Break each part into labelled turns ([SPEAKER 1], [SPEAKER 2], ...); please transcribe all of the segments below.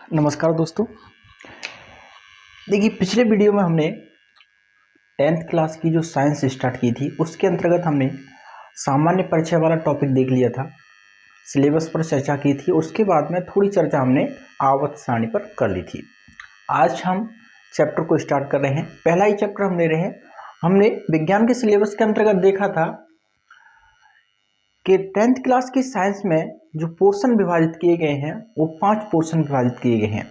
[SPEAKER 1] नमस्कार दोस्तों। देखिए, पिछले वीडियो में हमने 10th क्लास की जो साइंस स्टार्ट की थी उसके अंतर्गत हमने सामान्य परिचय वाला टॉपिक देख लिया था, सिलेबस पर चर्चा की थी। उसके बाद में थोड़ी चर्चा हमने आवर्त सारणी पर कर ली थी। आज हम चैप्टर को स्टार्ट कर रहे हैं। पहला ही चैप्टर हम ले रहे हैं। हमने विज्ञान के सिलेबस के अंतर्गत देखा था कि 10th क्लास की साइंस में जो पोर्शन विभाजित किए गए हैं वो 5 पोर्शन विभाजित किए गए हैं।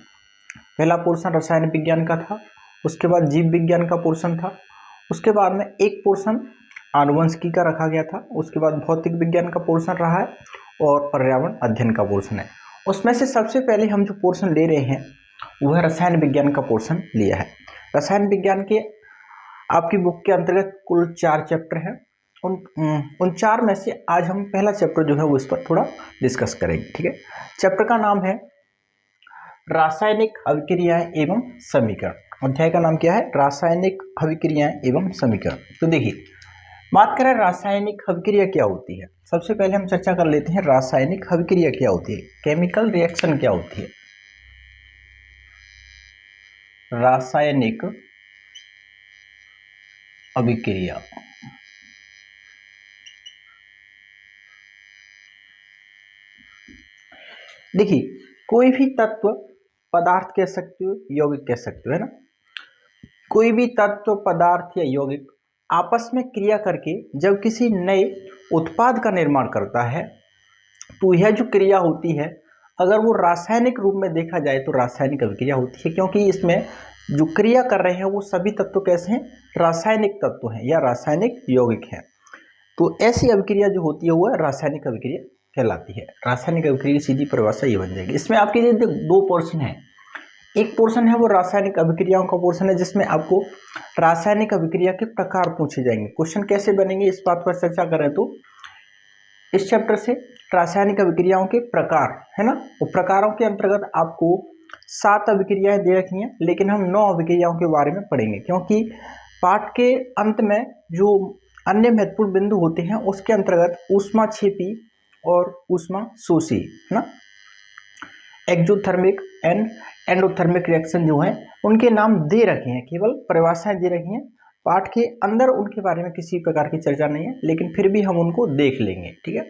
[SPEAKER 1] पहला पोर्शन रसायन विज्ञान का था, उसके बाद जीव विज्ञान का पोर्शन था, उसके बाद में एक पोर्शन आनुवंशिकी का रखा गया था, उसके बाद भौतिक विज्ञान का पोर्शन रहा है और पर्यावरण अध्ययन का पोर्शन है। उसमें से सबसे पहले हम जो पोर्शन ले रहे हैं वह रसायन विज्ञान का पोर्शन लिया है। रसायन विज्ञान के आपकी बुक के अंतर्गत कुल 4 चैप्टर हैं। उन 4 में से आज हम पहला चैप्टर जो है वो इस पर थोड़ा डिस्कस करेंगे। ठीक है, चैप्टर का नाम है रासायनिक अभिक्रियाएं एवं समीकरण। अध्याय का नाम क्या है? रासायनिक अभिक्रियाएं एवं समीकरण। तो देखिए, बात करें रासायनिक अभिक्रिया क्या होती है। सबसे पहले हम चर्चा कर लेते हैं रासायनिक अभिक्रिया क्या होती है, केमिकल रिएक्शन क्या होती है। रासायनिक अभिक्रिया देखिए, कोई भी तत्व, पदार्थ कह सकते हो, यौगिक कह सकते हो, है ना। कोई भी तत्व, पदार्थ या यौगिक आपस में क्रिया करके जब किसी नए उत्पाद का निर्माण करता है तो यह जो क्रिया होती है, अगर वो रासायनिक रूप में देखा जाए तो रासायनिक अभिक्रिया होती है, क्योंकि इसमें जो क्रिया कर रहे हैं वो सभी तत्व कैसे हैं? रासायनिक तत्व हैं या रासायनिक यौगिक हैं। तो ऐसी अभिक्रिया जो होती है वह रासायनिक अभिक्रिया कहलाती है। रासायनिक अभिक्रिया की सीधी परिभाषा ये बन जाएगी। इसमें आपके लिए 2 पोर्शन है। एक पोर्शन है वो रासायनिक अभिक्रियाओं का पोर्शन है, जिसमें आपको रासायनिक अभिक्रिया के प्रकार पूछे जाएंगे। क्वेश्चन कैसे बनेंगे इस बात पर चर्चा करें तो इस चैप्टर से रासायनिक अभिक्रियाओं के प्रकार, है ना, वो प्रकारों के अंतर्गत आपको 7 अभिक्रियाएं दे रखी हैं, लेकिन हम 9 अभिक्रियाओं के बारे में पढ़ेंगे, क्योंकि पाठ के अंत में जो अन्य महत्वपूर्ण बिंदु होते हैं उसके अंतर्गत ऊष्माक्षेपी और ऊष्माशोषी, है ना, एक्सोथर्मिक एंड एंडोथर्मिक रिएक्शन जो है उनके नाम दे रखे हैं, केवल परिभाषाएं दे रखी हैं। पाठ के अंदर उनके बारे में किसी प्रकार की चर्चा नहीं है, लेकिन फिर भी हम उनको देख लेंगे। ठीक है,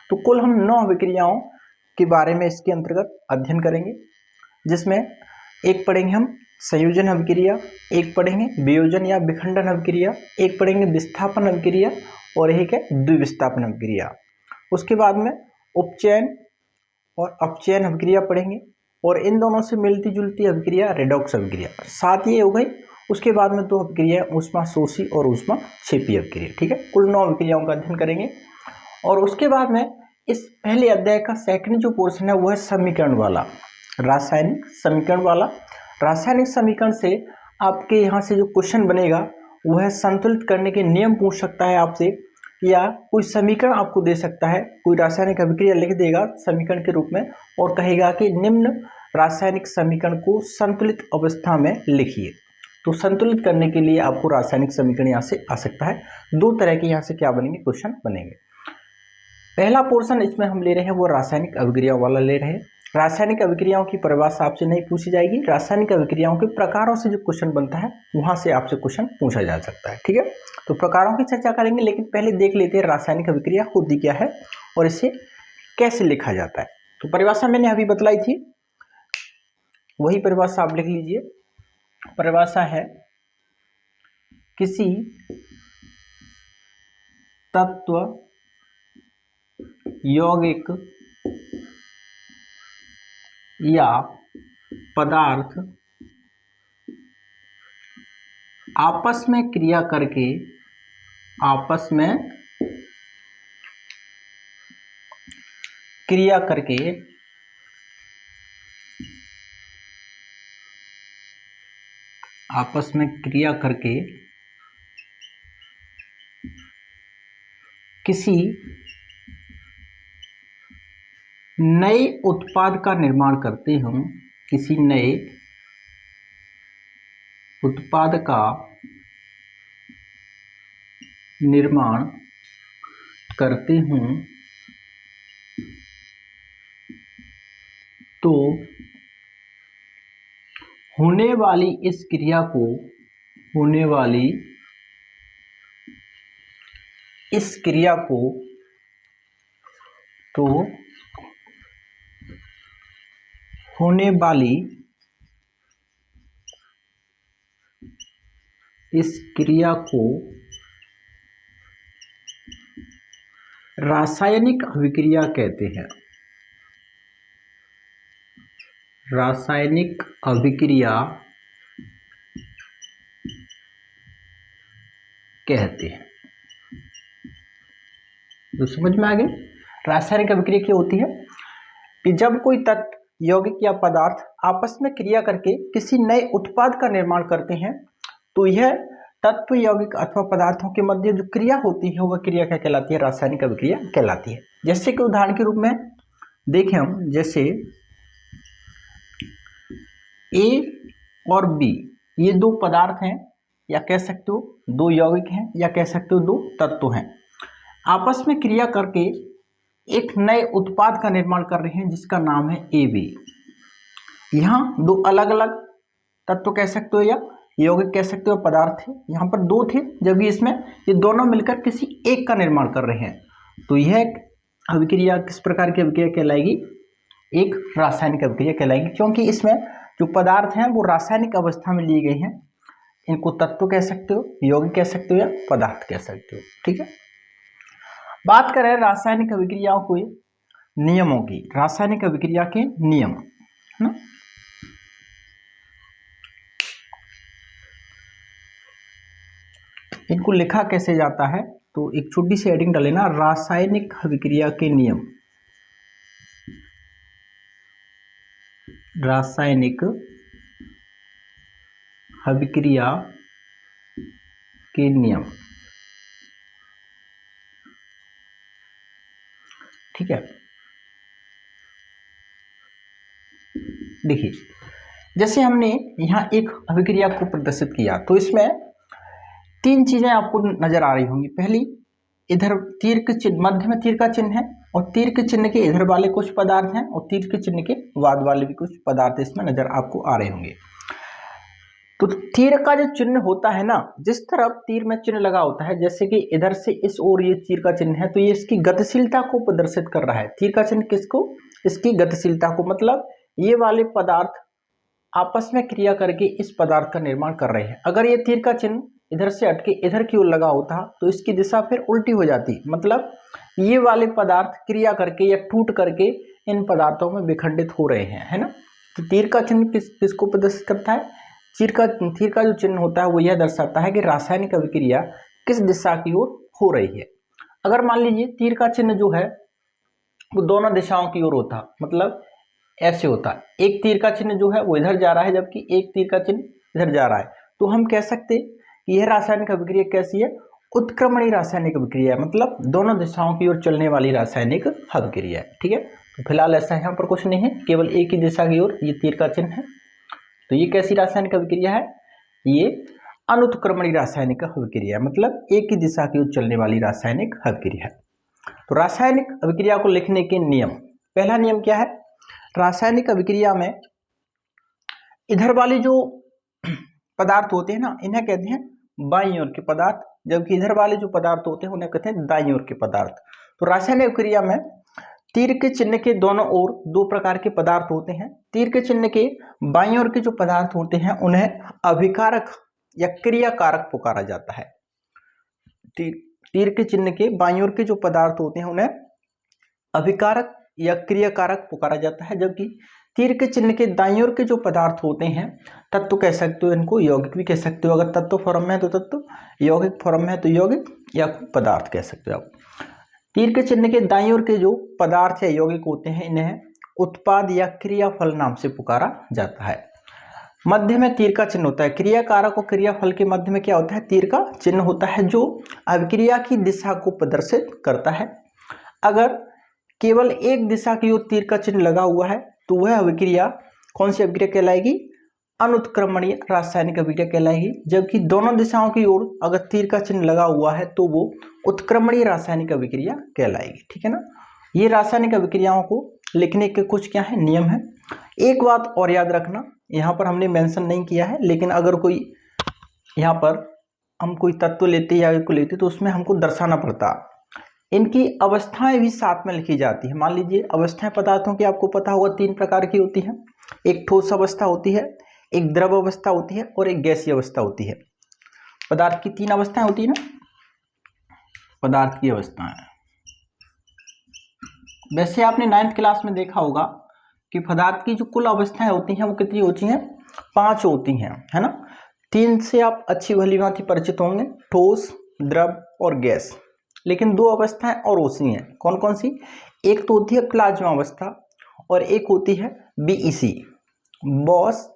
[SPEAKER 1] तो कुल हम 9 अभिक्रियाओं के बारे में इसके अंतर्गत अध्ययन करेंगे, जिसमें एक पढ़ेंगे हम संयोजन अभिक्रिया, एक पढ़ेंगे वियोजन या विखंडन अभिक्रिया, एक पढ़ेंगे विस्थापन अभिक्रिया और एक है द्विविस्थापन अभिक्रिया। उसके बाद में उपचयन और अपचयन अभिक्रिया पढ़ेंगे, और इन दोनों से मिलती जुलती अभिक्रिया रेडॉक्स अभिक्रिया। 7 ये हो गई। उसके बाद में 2 अभिक्रिया ऊष्माशोषी और ऊष्माक्षेपी अभिक्रिया। ठीक है, कुल 9 अभिक्रियाओं का अध्ययन करेंगे। और उसके बाद में इस पहले अध्याय का सेकंड जो पोर्शन है वह है समीकरण वाला, रासायनिक समीकरण वाला। रासायनिक समीकरण से आपके यहाँ से जो क्वेश्चन बनेगा वह है संतुलित करने के नियम पूछ सकता है आपसे, या कोई समीकरण आपको दे सकता है, कोई रासायनिक अभिक्रिया लिख देगा समीकरण के रूप में और कहेगा कि निम्न रासायनिक समीकरण को संतुलित अवस्था में लिखिए। तो संतुलित करने के लिए आपको रासायनिक समीकरण यहाँ से आ सकता है। 2 तरह के यहाँ से क्या बनेंगे? क्वेश्चन बनेंगे। पहला पोर्शन इसमें हम ले रहे हैं वो रासायनिक अभिक्रियाओं वाला ले रहे हैं। रासायनिक अभिक्रियाओं की परिभाषा आपसे नहीं पूछी जाएगी, रासायनिक अभिक्रियाओं के प्रकारों से जो क्वेश्चन बनता है वहां से आपसे क्वेश्चन पूछा जा सकता है। ठीक है, तो प्रकारों की चर्चा करेंगे, लेकिन पहले देख लेते हैं रासायनिक अभिक्रिया होती क्या है और इसे कैसे लिखा जाता है। तो परिभाषा मैंने अभी बतलाई थी, वही परिभाषा आप लिख लीजिए। परिभाषा है किसी तत्व, यौगिक या पदार्थ आपस में क्रिया करके किसी नए उत्पाद का निर्माण करते हूं, किसी नए उत्पाद का निर्माण करते हूं तो होने वाली इस क्रिया को होने वाली इस क्रिया को तो होने वाली इस क्रिया को रासायनिक अभिक्रिया कहते हैं। रासायनिक अभिक्रिया कहते हैं। तो समझ में आ गया, रासायनिक अभिक्रिया क्या होती है कि जब कोई तत्व, यौगिक या पदार्थ आपस में क्रिया करके किसी नए उत्पाद का निर्माण करते हैं तो यह तत्व, यौगिक अथवा पदार्थों के मध्य जो क्रिया होती है वह क्रिया क्या कहलाती है? रासायनिक अभिक्रिया कहलाती है। जैसे कि उदाहरण के रूप में देखें हम, जैसे A और B ये दो पदार्थ हैं, या कह सकते हो दो यौगिक हैं, या कह सकते हो दो तत्व हैं, आपस में क्रिया करके एक नए उत्पाद का निर्माण कर रहे हैं जिसका नाम है AB। यहाँ दो अलग अलग तत्व कह सकते हो या यौगिक कह सकते हो, पदार्थ थे, यहाँ पर दो थे, जबकि इसमें ये दोनों मिलकर किसी एक का निर्माण कर रहे हैं। तो यह अभिक्रिया किस प्रकार की अभिक्रिया कहलाएगी? एक रासायनिक अभिक्रिया कहलाएगी, क्योंकि इसमें जो पदार्थ हैं वो रासायनिक अवस्था में लिए गए हैं। इनको तत्व कह सकते हो, यौगिक कह सकते हो या पदार्थ कह सकते हो। ठीक है, बात करें रासायनिक अभिक्रियाओं को नियमों की, रासायनिक अभिक्रिया के नियम है ना। इनको लिखा कैसे जाता है? तो एक छोटी सी हेडिंग डाले ना, रासायनिक अभिक्रिया के नियम। रासायनिक अभिक्रिया के नियम। ठीक है, देखिए जैसे हमने यहाँ एक अभिक्रिया को प्रदर्शित किया तो इसमें तीन चीजें आपको नजर आ रही होंगी। पहली, इधर तीर के चिन्ह, मध्य में तीर का चिन्ह है और तीर के चिन्ह के इधर वाले कुछ पदार्थ हैं और तीर के चिन्ह के बाद वाले भी कुछ पदार्थ इसमें नजर आपको आ रहे होंगे। तो तीर का जो चिन्ह होता है ना, जिस तरफ तीर में चिन्ह लगा होता है, जैसे कि इधर से इस ओर ये तीर का चिन्ह है, तो ये इसकी गतिशीलता को प्रदर्शित कर रहा है। तीर का चिन्ह किसको? इसकी गतिशीलता को, मतलब ये वाले पदार्थ आपस में क्रिया करके इस पदार्थ का निर्माण कर रहे हैं। अगर ये तीर का चिन्ह इधर से हटके इधर की ओर लगा होता तो इसकी दिशा फिर उल्टी हो जाती, मतलब ये वाले पदार्थ क्रिया करके या टूट करके इन पदार्थों में विखंडित हो रहे हैं, है ना। तो तीर का चिन्ह किसको प्रदर्शित करता है? तीर का जो चिन्ह होता है वो यह दर्शाता है कि रासायनिक अभिक्रिया किस दिशा की ओर हो रही है। अगर मान लीजिए तीर का चिन्ह जो है वो दोनों दिशाओं की ओर होता, मतलब ऐसे होता, एक तीर का चिन्ह जो है वो इधर जा रहा है जबकि एक तीर का चिन्ह इधर जा रहा है, तो हम कह सकते कि यह रासायनिक अभिक्रिया कैसी है? उत्क्रमणी रासायनिक अभिक्रिया है, मतलब दोनों दिशाओं की ओर चलने वाली रासायनिक अभिक्रिया है। ठीक है, तो फिलहाल ऐसा यहाँ पर कुछ नहीं है, केवल एक ही दिशा की ओर ये तीर का चिन्ह है। तो ये कैसी रासायनिक अभिक्रिया है? ये अनुत्क्रमणी रासायनिक अभिक्रिया है, मतलब एक ही दिशा की ओर चलने वाली रासायनिक अभिक्रिया है। तो रासायनिक अभिक्रिया को लिखने के नियम, पहला नियम क्या है? रासायनिक अभिक्रिया में इधर वाले जो पदार्थ होते हैं ना, इन्हें कहते हैं बाईं ओर के पदार्थ, जबकि इधर वाले जो पदार्थ होते हैं उन्हें कहते हैं दाईं ओर के पदार्थ। तो रासायनिक अभिक्रिया में तीर के चिन्ह के दोनों ओर दो प्रकार के पदार्थ होते हैं। तीर के चिन्ह के बाईं ओर के जो पदार्थ होते हैं उन्हें अभिकारक या क्रियाकारक पुकारा जाता है। तीर के चिन्ह के बाईं ओर के जो पदार्थ होते हैं उन्हें अभिकारक या क्रियाकारक पुकारा जाता है, जबकि तीर के चिन्ह के दाईं ओर के जो पदार्थ होते हैं, तत्व कह सकते हो, इनको यौगिक भी कह सकते हो। अगर तत्व फॉर्म में है तो तत्व, यौगिक फॉर्म में है तो यौगिक या पदार्थ कह सकते हो आप। तीर के चिन्ह के दाईं ओर के जो पदार्थ या यौगिक होते हैं इन्हें उत्पाद या क्रियाफल नाम से पुकारा जाता है। मध्य में तीर का चिन्ह होता है। क्रियाकारक और क्रियाफल के मध्य में क्या होता है? तीर का चिन्ह होता है जो अभिक्रिया की दिशा को प्रदर्शित करता है। अगर केवल एक दिशा की ओर तीर का चिन्ह लगा हुआ है तो वह अभिक्रिया कौन सी अभिक्रिया कहलाएगी? अनुत्क्रमणीय रासायनिक अभिक्रिया कहलाएगी। जबकि दोनों दिशाओं की ओर अगर तीर का चिन्ह लगा हुआ है तो वो उत्क्रमणीय रासायनिक अभिक्रिया कहलाएगी। ठीक है ना। ये रासायनिक अभिक्रियाओं को लिखने के कुछ क्या है? नियम है। एक बात और याद रखना, यहाँ पर हमने मेंशन नहीं किया है, लेकिन अगर कोई यहाँ पर हम कोई तत्व लेते या को लेते तो उसमें हमको दर्शाना पड़ता। इनकी अवस्थाएं भी साथ में लिखी जाती है। मान लीजिए अवस्थाएं पदार्थों की आपको पता होगा 3 प्रकार की होती हैं। एक ठोस अवस्था होती है, एक द्रव अवस्था होती है और एक गैसीय अवस्था होती है। पदार्थ की 3 अवस्थाएं होती है ना, पदार्थ की अवस्थाएं। वैसे आपने 9th क्लास में देखा होगा कि पदार्थ की जो कुल अवस्थाएं होती हैं वो कितनी होती हैं, 5 होती हैं, है ना। 3 से आप अच्छी भली भांति परिचित होंगे, ठोस, द्रव और गैस। लेकिन 2 अवस्थाएं और होती हैं। कौन कौन सी? एक तो होती है प्लाज्मा अवस्था और एक होती है बीईसी, बॉस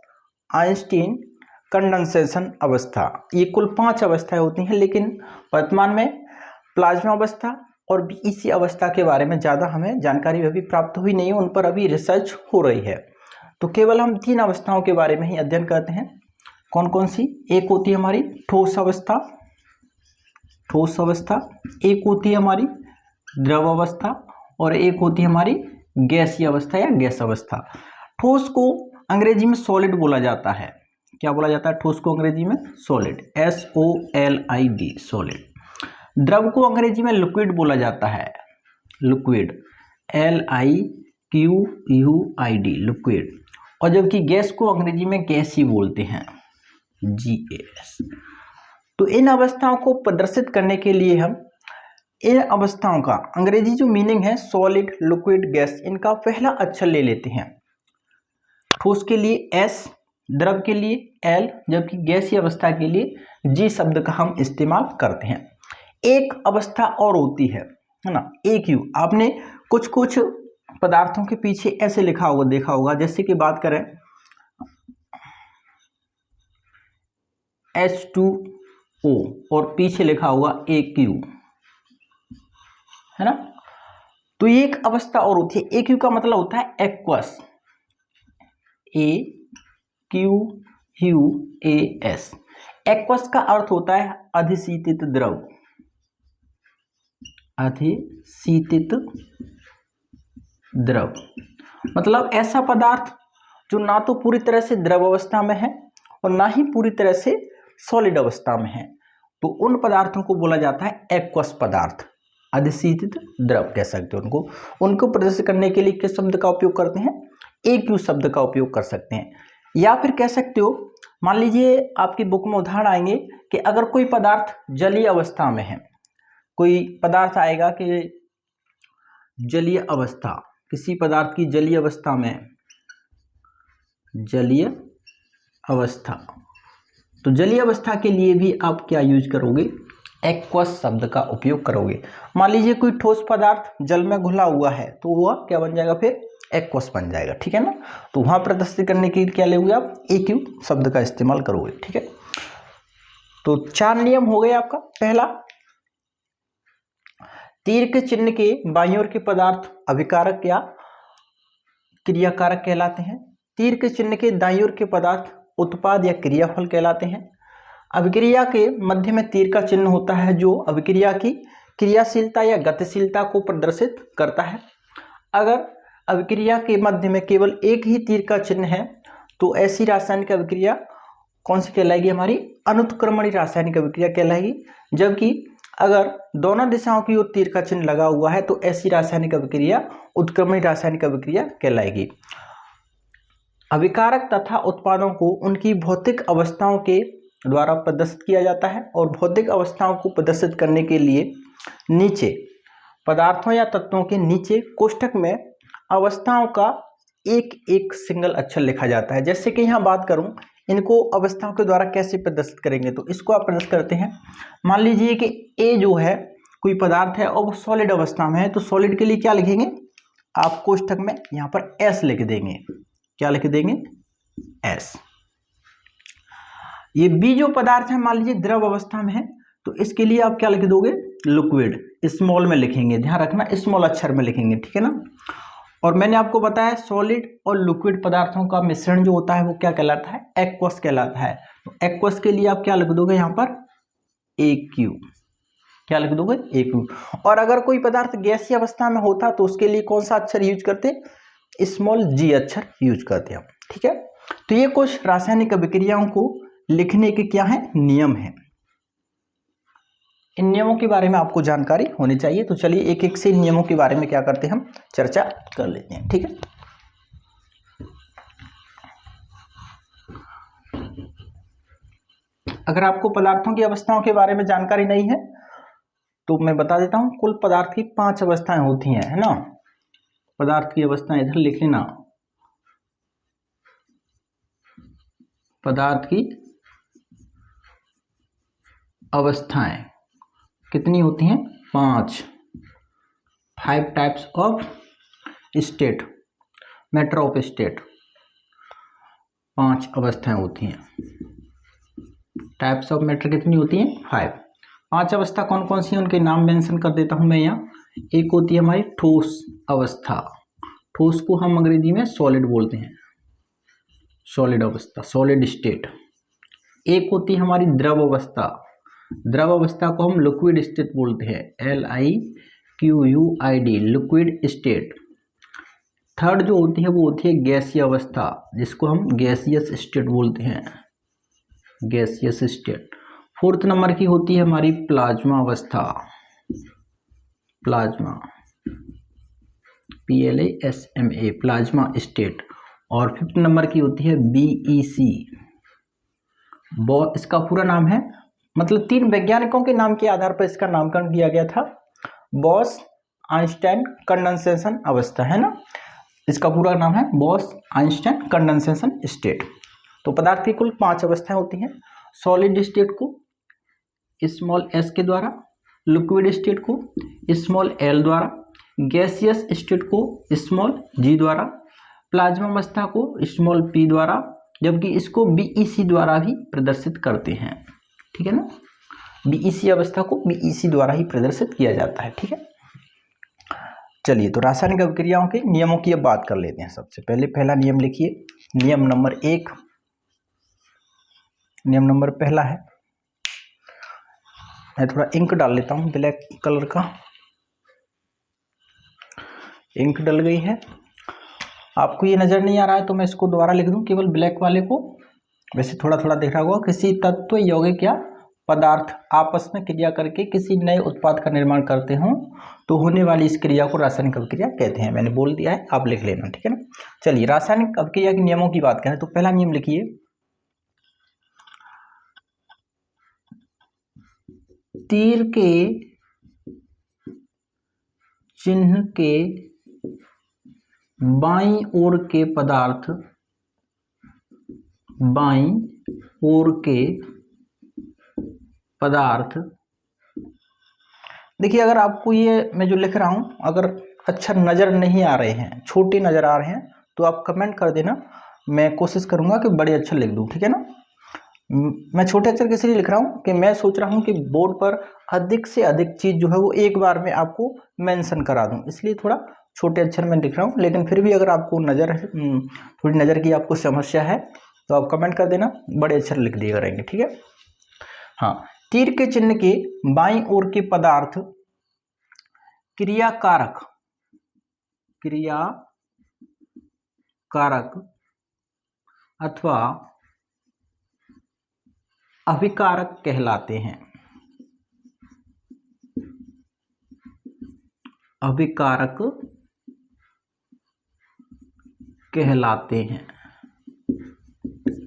[SPEAKER 1] आइंस्टीन कंडेंसेशन अवस्था। ये कुल 5 अवस्थाएं होती हैं, लेकिन वर्तमान में प्लाज्मा अवस्था और बीईसी अवस्था के बारे में ज़्यादा हमें जानकारी अभी प्राप्त हुई नहीं है, उन पर अभी रिसर्च हो रही है। तो केवल हम 3 अवस्थाओं के बारे में ही अध्ययन करते हैं। कौन कौन सी? एक होती है हमारी ठोस अवस्था, ठोस अवस्था, एक होती है हमारी द्रव अवस्था और एक होती है हमारी गैसीय अवस्था या गैस अवस्था। ठोस को अंग्रेजी में सॉलिड बोला जाता है। क्या बोला जाता है ठोस को अंग्रेजी में? Solid, SOLID, solid. द्रव को अंग्रेजी में लिक्विड बोला जाता है, लिक्विड, LIQUID, लिक्विड। और जबकि गैस को अंग्रेजी में गैस ही बोलते हैं, GAS। तो इन अवस्थाओं को प्रदर्शित करने के लिए हम इन अवस्थाओं का अंग्रेजी जो मीनिंग है सॉलिड, लिक्विड, गैस, इनका पहला अक्षर ले लेते हैं। ठोस के लिए S, द्रव के लिए L, जबकि गैसीय अवस्था के लिए G शब्द का हम इस्तेमाल करते हैं। एक अवस्था और होती है ना, AQ। आपने कुछ कुछ पदार्थों के पीछे ऐसे लिखा होगा, देखा होगा। जैसे कि बात करें H2O और पीछे लिखा होगा AQ, है ना। तो ये एक अवस्था और होती है। AQ का मतलब होता है एक्वस, AQUAS। एक्वस का अर्थ होता है अधिशीतित द्रव, अधिशीतित द्रव मतलब ऐसा पदार्थ जो ना तो पूरी तरह से द्रव अवस्था में है और ना ही पूरी तरह से सॉलिड अवस्था में है। तो उन पदार्थों को बोला जाता है एक्वस पदार्थ, अधिशीतित द्रव कह सकते हैं उनको। उनको प्रदर्शित करने के लिए किस शब्द का उपयोग करते हैं? AQ शब्द का उपयोग कर सकते हैं। या फिर कह सकते हो, मान लीजिए आपकी बुक में उदाहरण आएंगे कि अगर कोई पदार्थ जलीय अवस्था में है, कोई पदार्थ आएगा कि जलीय अवस्था, किसी पदार्थ की जलीय अवस्था में, जलीय अवस्था, तो जलीय अवस्था के लिए भी आप क्या यूज करोगे? एक्वस शब्द का उपयोग करोगे। मान लीजिए कोई ठोस पदार्थ जल में घुला हुआ है तो वह क्या बन जाएगा? फिर एक्वस बन जाएगा, ठीक है ना। तो वहां प्रदर्शित करने के लिए क्या लेंगे आप? AQ शब्द का इस्तेमाल करोगे, ठीक है। तो 4 नियम हो गए आपका। पहला, तीर के चिन्ह के बाईं ओर के पदार्थ अभिकारक या क्रियाकारक कहलाते हैं। तीर के चिन्ह के दाईं ओर के पदार्थ उत्पाद या क्रियाफल कहलाते हैं। अभिक्रिया के मध्य में तीर का चिन्ह होता है जो अभिक्रिया की क्रियाशीलता या गतिशीलता को प्रदर्शित करता है। अगर अभिक्रिया के मध्य में केवल एक ही तीर का चिन्ह है तो ऐसी रासायनिक अभिक्रिया कौन सी कहलाएगी? हमारी अनुत्क्रमणी रासायनिक अभिक्रिया कहलाएगी। जबकि अगर दोनों दिशाओं की ओर तीर का चिन्ह लगा हुआ है तो ऐसी रासायनिक अभिक्रिया उत्क्रमणी रासायनिक अभिक्रिया कहलाएगी। अभिकारक तथा उत्पादों को उनकी भौतिक अवस्थाओं के द्वारा प्रदर्शित किया जाता है और भौतिक अवस्थाओं को प्रदर्शित करने के लिए नीचे पदार्थों या तत्वों के नीचे कोष्ठक में अवस्थाओं का एक एक सिंगल अक्षर लिखा जाता है। जैसे कि यहाँ बात करूँ, इनको अवस्थाओं के द्वारा कैसे प्रदर्शित करेंगे, तो इसको आप प्रदर्शित करते हैं। मान लीजिए कि A जो है कोई पदार्थ है और वो सॉलिड अवस्था में है, तो सॉलिड के लिए क्या लिखेंगे आप? कोष्ठक में यहाँ पर S लिख देंगे। क्या लिख देंगे? S। ये B जो पदार्थ है मान लीजिए द्रव अवस्था में है, तो इसके लिए आप क्या लिख दोगे? लिक्विड, स्मॉल में लिखेंगे, ध्यान रखना स्मॉल अक्षर में लिखेंगे, ठीक है ना। और मैंने आपको बताया सॉलिड और लिक्विड पदार्थों का मिश्रण जो होता है वो क्या कहलाता है? एक्वस कहलाता है। तो एक्वस के लिए आप क्या लिख दोगे यहाँ पर? AQ। क्या लिख दोगे? AQ। और अगर कोई पदार्थ गैसीय अवस्था में होता तो उसके लिए कौन सा अक्षर यूज करते? स्मॉल G अक्षर यूज करते हैं, ठीक है। तो ये कुछ रासायनिक अभिक्रियाओं को लिखने के क्या है, नियम है। इन नियमों के बारे में आपको जानकारी होनी चाहिए। तो चलिए एक एक से नियमों के बारे में क्या करते हैं, हम चर्चा कर लेते हैं। ठीक है, अगर आपको पदार्थों की अवस्थाओं के बारे में जानकारी नहीं है तो मैं बता देता हूं। कुल पदार्थ की 5 अवस्थाएं होती हैं, है ना। पदार्थ की अवस्थाएं इधर लिख लेना। पदार्थ की अवस्थाएं कितनी होती हैं, 5 types of state, matter of state. 5 अवस्थाएं होती हैं। टाइप्स ऑफ मैटर कितनी होती हैं, 5। 5 अवस्था कौन कौन सी हैं, उनके नाम मेंशन कर देता हूं मैं यहाँ। एक होती है हमारी ठोस अवस्था, ठोस को हम अंग्रेजी में सॉलिड बोलते हैं, सॉलिड अवस्था, सॉलिड स्टेट। एक होती है हमारी द्रव अवस्था, द्रव अवस्था को हम लिक्विड स्टेट बोलते हैं, LIQUID, लिक्विड स्टेट। थर्ड जो होती है वो होती है गैसीय अवस्था, जिसको हम गैसियस स्टेट बोलते हैं, गैसियस स्टेट। फोर्थ नंबर की होती है हमारी प्लाज्मा अवस्था, प्लाज्मा, PLASMA, प्लाज्मा स्टेट। और फिफ्थ नंबर की होती है BEC, इसका पूरा नाम है, मतलब 3 वैज्ञानिकों के नाम के आधार पर इसका नामकरण किया गया था, बॉस आइंस्टाइन कंडेंसेशन अवस्था, है ना। इसका पूरा नाम है बॉस आइंस्टाइन कंडेंसेशन स्टेट। तो पदार्थ की कुल 5 अवस्थाएं होती हैं। सॉलिड स्टेट को स्मॉल s के द्वारा, लिक्विड स्टेट को स्मॉल l द्वारा, गैसियस स्टेट को स्मॉल g द्वारा, प्लाज्मा अवस्था को स्मॉल p द्वारा, जबकि इसको BEC द्वारा भी प्रदर्शित करते हैं। ठीक है ना, BEC अवस्था को BEC द्वारा ही प्रदर्शित किया जाता है। ठीक है, चलिए तो रासायनिक अभिक्रियाओं के नियमों की अब बात कर लेते हैं। सबसे पहले पहला नियम लिखिए, नियम नंबर 1। नियम नंबर पहला है, मैं थोड़ा इंक डाल लेता हूं, ब्लैक कलर का इंक डल गई है। आपको ये नजर नहीं आ रहा है तो मैं इसको दोबारा लिख दूं, केवल ब्लैक वाले को। वैसे थोड़ा थोड़ा दिख रहा होगा। किसी तत्व यौगिक या पदार्थ आपस में क्रिया करके किसी नए उत्पाद का निर्माण करते हों तो होने वाली इस क्रिया को रासायनिक अभिक्रिया कहते हैं। मैंने बोल दिया है, आप लिख लेना। ठीक है ना, चलिए रासायनिक अभिक्रिया के नियमों की बात करें तो पहला नियम लिखिए, तीर के चिन्ह के बाईं ओर के पदार्थ, बाईं ओर के पदार्थ। देखिए अगर आपको ये मैं जो लिख रहा हूं अगर अच्छा नजर नहीं आ रहे हैं, छोटे नजर आ रहे हैं, तो आप कमेंट कर देना, मैं कोशिश करूंगा कि बड़े अक्षर लिख दूं। ठीक है ना, मैं छोटे अक्षर किस लिए लिख रहा हूं कि मैं सोच रहा हूं कि बोर्ड पर अधिक से अधिक चीज जो है वो एक बार में आपको मेंशन करा दूं, इसलिए थोड़ा छोटे अक्षर में लिख रहा हूं। लेकिन फिर भी अगर आपको थोड़ी नजर की आपको समस्या है तो आप कमेंट कर देना, बड़े अक्षर लिख दिए करेंगे। ठीक है, हाँ, तीर के चिन्ह के बाईं ओर के पदार्थ क्रियाकारक, क्रियाकारक अथवा अभिकारक कहलाते हैं, अभिकारक कहलाते हैं।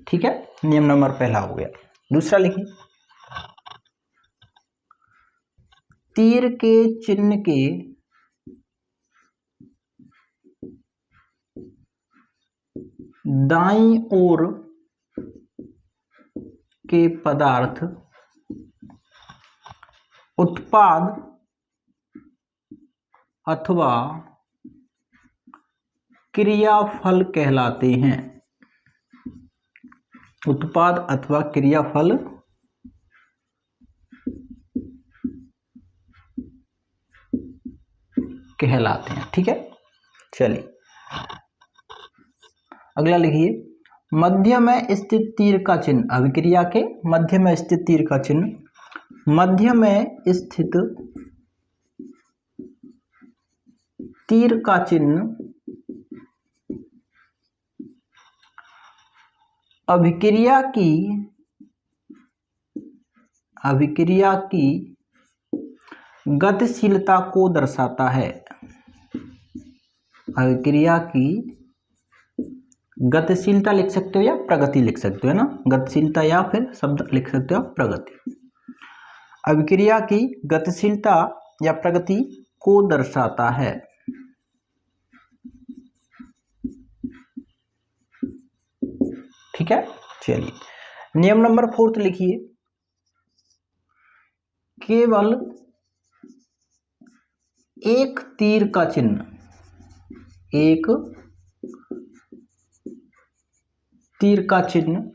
[SPEAKER 1] ठीक है, नियम नंबर पहला हो गया। दूसरा लिखिए, तीर के चिन्ह के दाईं ओर के पदार्थ उत्पाद अथवा क्रियाफल कहलाते हैं, उत्पाद अथवा क्रियाफल कहलाते हैं। ठीक है, चलिए अगला लिखिए, मध्य में स्थित तीर का चिन्ह, अभिक्रिया के मध्य में स्थित तीर का चिन्ह, मध्य में स्थित तीर का चिन्ह अभिक्रिया की गतिशीलता को दर्शाता है। अभिक्रिया की गतिशीलता लिख सकते हो या प्रगति लिख सकते हो, है ना। गतिशीलता या फिर शब्द लिख सकते हो प्रगति। अभिक्रिया की गतिशीलता या प्रगति को दर्शाता है। ठीक है, चलिए नियम नंबर 4 लिखिए। केवल एक तीर का चिन्ह, एक तीर का चिन्ह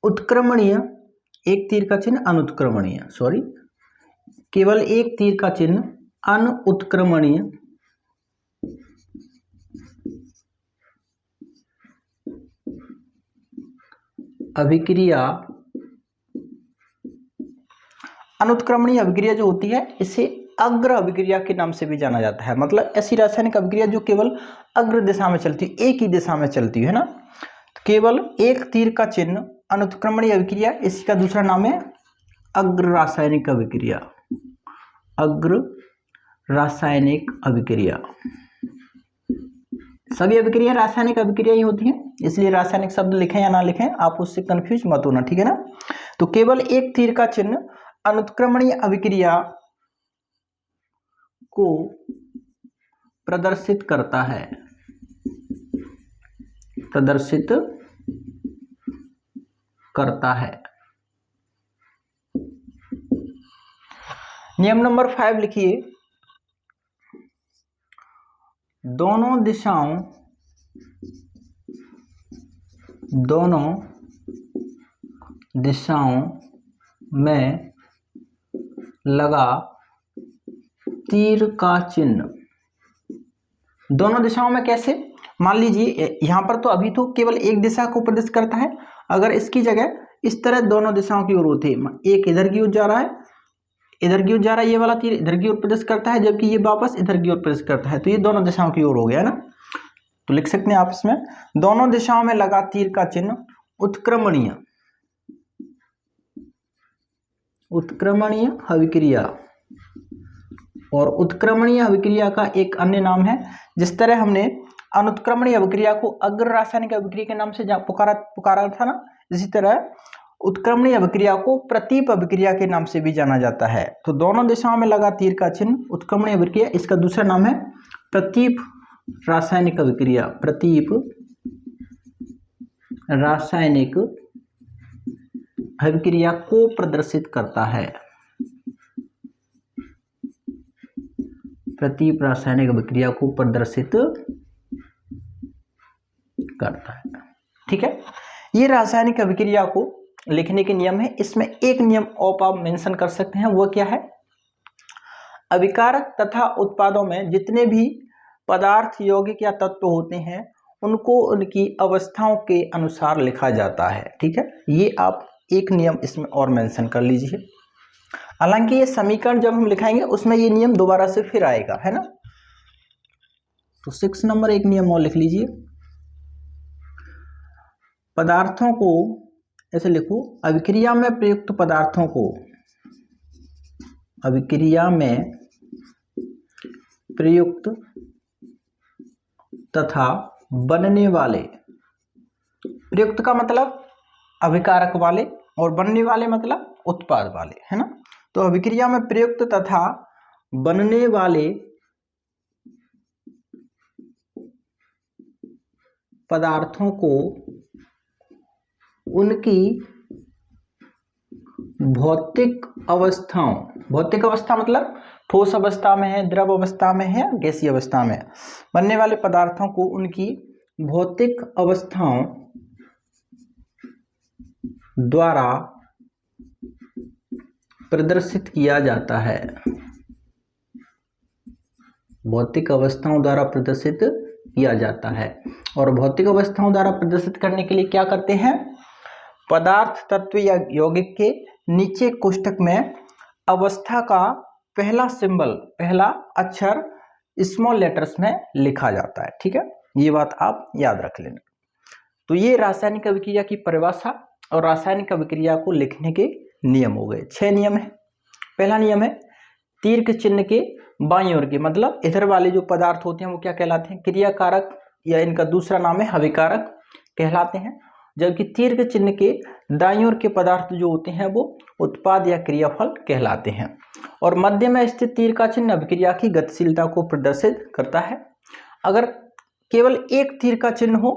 [SPEAKER 1] उत्क्रमणीय, एक तीर का चिन्ह अनुत्क्रमणीय, सॉरी, केवल एक तीर का चिन्ह अनुत्क्रमणीय अभिक्रिया, अनुत्क्रमणीय अभिक्रिया जो होती है इसे अग्र अभिक्रिया के नाम से भी जाना जाता है। मतलब ऐसी रासायनिक अभिक्रिया जो केवल अग्र दिशा में चलती है, एक ही दिशा में चलती है ना। तो केवल एक तीर का चिन्ह अनुत्क्रमणीय अभिक्रिया, इसका दूसरा नाम है अग्र रासायनिक अभिक्रिया। अग्र रासायनिक अभिक्रिया। सभी अभिक्रिया रासायनिक अभिक्रिया ही होती हैं, इसलिए रासायनिक शब्द लिखें या ना लिखें आप उससे कंफ्यूज मत होना, ठीक है ना। तो केवल एक तीर का चिन्ह अनुत्क्रमणीय अभिक्रिया को प्रदर्शित करता है, प्रदर्शित करता है। नियम नंबर 5 लिखिए। दोनों दिशाओं में लगा तीर का चिन्ह, दोनों दिशाओं में कैसे? मान लीजिए यहां पर तो अभी तो केवल एक दिशा को प्रदर्शित करता है, अगर इसकी जगह इस तरह दोनों दिशाओं की ओर होते, एक इधर की ओर जा रहा है, इधर की ओर जा रहा है, ये वाला तीर इधर की ओर प्रदर्शित करता है, जबकि ये वापस इधर की ओर प्रदर्शित करता है, तो ये दोनों दिशाओं की ओर हो गया ना। तो लिख सकते हैं आप इसमें दोनों दिशाओं में लगा तीर का चिन्ह उत्क्रमणीय अभिक्रिया, और उत्क्रमणीय अभिक्रिया का एक अन्य नाम है, जिस तरह हमने अनुत्क्रमणीय अभिक्रिया को अग्र रासायनिक अभिक्रिया के नाम से पुकारा था ना, इसी तरह उत्क्रमणीय अभिक्रिया को प्रतीप अभिक्रिया के नाम से भी जाना जाता है। तो दोनों दिशाओं में लगा तीर का चिन्ह उत्क्रमणीय अभिक्रिया, इसका दूसरा नाम है प्रतीप रासायनिक अभिक्रिया। प्रतीप रासायनिक अभिक्रिया को प्रदर्शित करता है, प्रतीप रासायनिक अभिक्रिया को प्रदर्शित करता है। ठीक है, ये रासायनिक अभिक्रिया को लिखने के नियम है। इसमें एक नियम और आप मेंशन कर सकते हैं, वो क्या है? अभिकारक तथा उत्पादों में जितने भी पदार्थ यौगिक या तत्व होते हैं उनको उनकी अवस्थाओं के अनुसार लिखा जाता है। ठीक है, ये आप एक नियम इसमें और मेंशन कर लीजिए। हालांकि ये समीकरण जब हम लिखाएंगे उसमें ये नियम दोबारा से फिर आएगा, है ना। तो 6 नंबर एक नियम और लिख लीजिए। पदार्थों को ऐसे लिखो, अभिक्रिया में प्रयुक्त पदार्थों को, अभिक्रिया में प्रयुक्त तथा बनने वाले, प्रयुक्त का मतलब अभिकारक वाले और बनने वाले मतलब उत्पाद वाले, है ना। तो अभिक्रिया में प्रयुक्त तथा बनने वाले पदार्थों को उनकी भौतिक अवस्थाओं, भौतिक अवस्था मतलब ठोस अवस्था में है, द्रव अवस्था में है, गैसीय अवस्था में, बनने वाले पदार्थों को उनकी भौतिक अवस्थाओं द्वारा प्रदर्शित किया जाता है, भौतिक अवस्थाओं द्वारा प्रदर्शित किया जाता है। और भौतिक अवस्थाओं द्वारा प्रदर्शित करने के लिए क्या करते हैं? पदार्थ तत्व या यौगिक के नीचे कोष्ठक में अवस्था का पहला सिंबल, पहला अक्षर स्मॉल लेटर्स में लिखा जाता है। ठीक है, ये बात आप याद रख लेना। तो ये रासायनिक अभिक्रिया की परिभाषा और रासायनिक अभिक्रिया को लिखने के नियम हो गए। 6 नियम है। पहला नियम है तीर के चिन्ह के बाईं ओर के, मतलब इधर वाले जो पदार्थ होते हैं वो क्या कहलाते हैं, क्रियाकारक, या इनका दूसरा नाम है अभिकारक कहलाते हैं। जबकि तीर के चिन्ह के दाईं ओर के पदार्थ जो होते हैं वो उत्पाद या क्रियाफल कहलाते हैं। और मध्य में स्थित तीर का चिन्ह अभिक्रिया की गतिशीलता को प्रदर्शित करता है। अगर केवल एक तीर का चिन्ह हो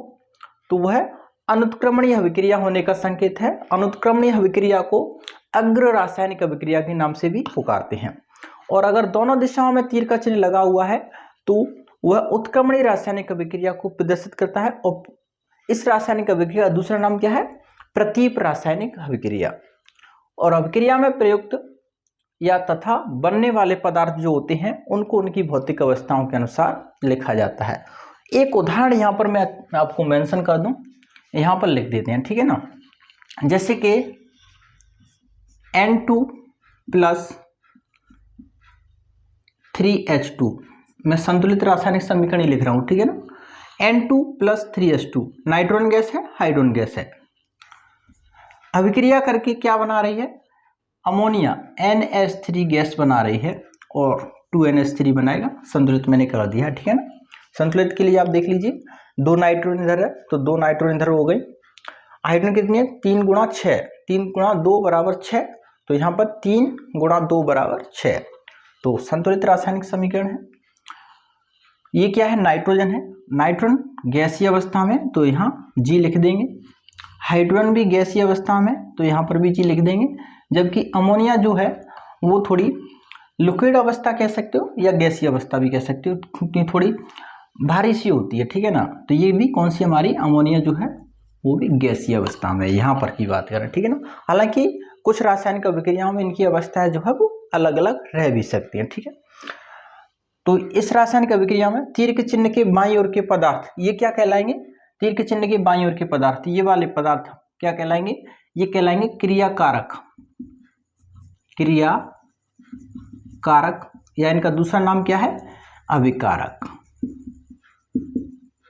[SPEAKER 1] तो वह अनुत्क्रमणीय अभिक्रिया होने का संकेत है। अनुत्क्रमणीय अभिक्रिया को अग्र रासायनिक अभिक्रिया के नाम से भी पुकारते हैं। और अगर दोनों दिशाओं में तीर का चिन्ह लगा हुआ है तो वह उत्क्रमणीय रासायनिक अभिक्रिया को प्रदर्शित करता है। और इस रासायनिक अभिक्रिया का दूसरा नाम क्या है, प्रतीप रासायनिक अभिक्रिया। और अभिक्रिया में प्रयुक्त या तथा बनने वाले पदार्थ जो होते हैं उनको उनकी भौतिक अवस्थाओं के अनुसार लिखा जाता है। एक उदाहरण यहाँ पर मैं आपको मेंशन कर दूं, यहाँ पर लिख देते हैं, ठीक है ना। जैसे कि N2 प्लस 3H2, मैं संतुलित रासायनिक समीकरण लिख रहा हूँ, ठीक है ना। N2 plus 3H2 nitrogen gas है, हाइड्रोजन गैस है। अभिक्रिया करके क्या बना रही है, अमोनिया NH3 गैस बना रही है और 2NH3 बनाएगा। संतुलित मैंने कर दिया, ठीक है ना। संतुलित के लिए आप देख लीजिए, 2 नाइट्रोजन इधर है तो 2 नाइट्रोजन इधर हो गई। हाइड्रोजन कितनी है, 3 गुणा 6, 3 गुणा 2 बराबर 6, तो यहाँ पर 3 गुणा 2 बराबर 6, तो संतुलित रासायनिक समीकरण है। ये क्या है, नाइट्रोजन है। नाइट्रोजन गैसीय अवस्था में तो यहाँ G लिख देंगे। हाइड्रोजन भी गैसीय अवस्था में तो यहाँ पर भी G लिख देंगे। जबकि अमोनिया जो है वो थोड़ी लिक्विड अवस्था कह सकते हो या गैसीय अवस्था भी कह सकते हो, क्योंकि थोड़ी भारी सी होती है, ठीक है ना। तो ये भी कौन सी हमारी अमोनिया जो है वो भी गैसीय अवस्था में, यहाँ पर की बात करें, ठीक है ना। हालांकि कुछ रासायनिक अभिक्रियाओं में इनकी अवस्थाएं जो है वो अलग अलग रह भी सकती हैं, ठीक है। तो इस रासायनिक अभिक्रिया में तीर के चिन्ह के बाईं ओर के पदार्थ ये क्या कहलाएंगे, तीर के चिन्ह के बाईं ओर के पदार्थ, ये वाले पदार्थ क्या कहलाएंगे, ये कहलाएंगे क्रियाकारक। क्रियाकारक या इनका दूसरा नाम क्या है, अभिकारक।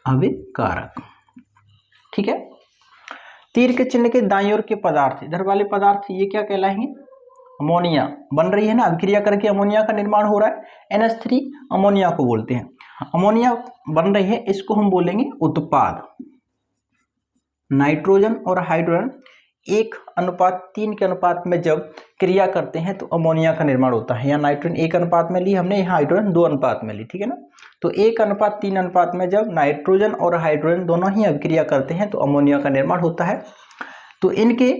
[SPEAKER 1] अभिकारक, ठीक है। तीर के चिन्ह के दाईं ओर के पदार्थ, इधर वाले पदार्थ ये क्या कहलाएंगे, अमोनिया बन रही है ना, अभिक्रिया करके अमोनिया का निर्माण हो रहा है। NH3 अमोनिया को बोलते हैं, अमोनिया बन रही है, इसको हम बोलेंगे उत्पाद। नाइट्रोजन और हाइड्रोजन 1:3 के अनुपात में जब क्रिया करते हैं तो अमोनिया का निर्माण होता है। या नाइट्रोजन 1 अनुपात में ली हमने, यहाँ हाइड्रोजन 2 अनुपात में ली, ठीक है ना। तो 1:3 अनुपात में जब नाइट्रोजन और हाइड्रोजन दोनों ही अभिक्रिया करते हैं तो अमोनिया का निर्माण होता है। तो इनके